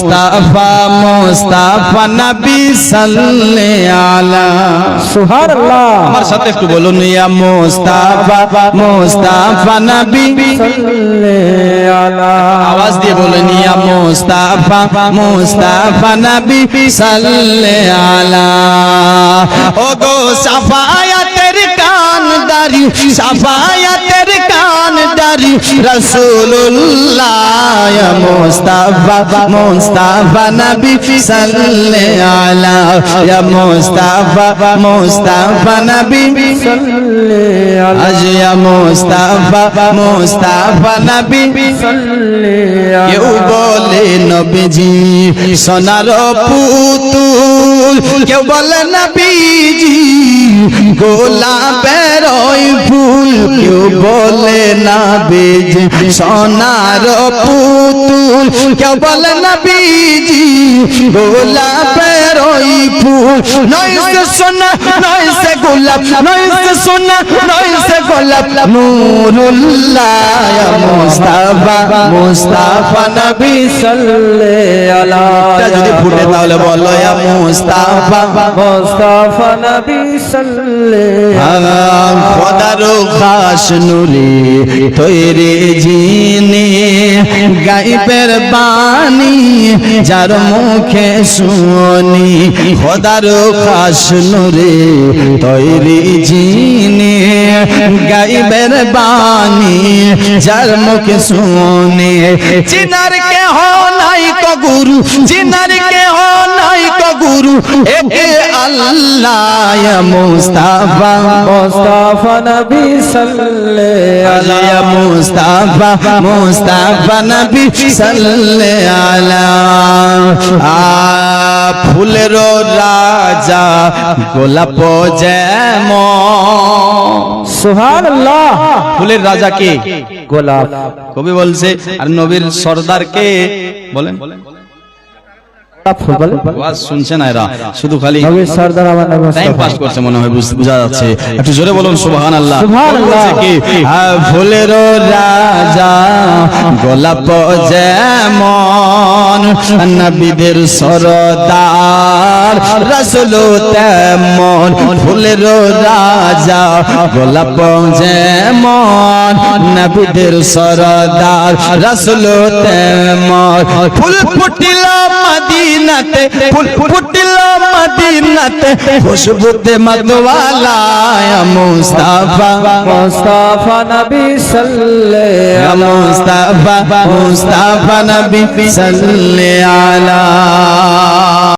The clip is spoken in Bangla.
মুস্তাফা মুস্তাফা নবী সাল্লাল্লাহু আলা সুবহানাল্লাহ আমার সাথে একটু বলুন ইয়া মুস্তাফা মুস্তাফা নবী সাল্লাল্লাহু আলা আওয়াজ দিয়ে বলেন ইয়া মুস্তাফা মুস্তাফা নবী সাল্লাল্লাহু আলা ও গো সাফায়াতের কানদারি সাফায়াতের কানদারি রাসূলুল্লাহ ইয়া মুস্তাফা মুস্তাফা নবী সাল্লাল্লাহু আলা ইয়া মুস্তাফা মুস্তাফা নবী সাল্লাল্লাহু আলা আজ ইয়া মুস্তাফা মুস্তাফা নবী সাল্লাল্লাহু কেউ বলে নবীজি সোনার পুতুল কেউ বলে নবীজি গোলাপের ওই ফুল কেউ বলে নবীজি সোনার পুতুল কেউ বলে নবীজি গোলাপের ওই ফুল নয় সে সোনা নয় সে গোলাপ নয় সে সোনা নয় সে গোলাপ নূরুল্লাহ ইয়া মুস্তাফা মুস্তাফা নবী সাল্লাল্লাহু আলা যদি ফুটে তাহলে বলো ইয়া মুস্তাফা মুস্তাফা নবী সাল্লাল্লাহু খোদার খাস নূরে তৈরি জিনে গায়বের বাণী যার মুখে শুনি খোদার খাস নূরে তৈরি জিনে গায়বের বাণী যার মুখে শুনি চিনার কে হো নাই কো গুরু চিনার কে হো নাই কো গুরু একে আল্লাহ ইয়া মুস্তাফা মুস্তাফা নবী সাল্লাল্লাহু আলা ইয়া মুস্তাফা মুস্তাফা নবী সাল্লাল্লাহু আলা ফুলের রাজা গোলাপ যেমন সুবহানাল্লাহ ফুলের রাজা কে গোলাপ কবি বলছে আর নবীর সর্দার কে বলেন ফুল বলে আওয়াজ শুনছেন না এরা শুধু খালি নবী সরদার আমার নবী টাইম পাস করছে মনে হয় বোঝা যাচ্ছে একটু জোরে বলুন সুবহানাল্লাহ সুবহানাল্লাহ। বলছে কি ফুলের রাজা গোলাপ যেমন নবীদের সরদার রাসূল তেমন ফুলের রাজা গোলাপ যেমন নবীদের সরদার রাসূল তেমন ফুল ফুটিল মদিনাতে ফুল ফুটিল মদিনাতে খুশবুতে মদওয়ালা ইয়া মুস্তাফা মুস্তাফা নবী সাল্লাল্লাহু ইয়া মুস্তাফা মুস্তাফা নবী সাল্লাল্লাহু আলা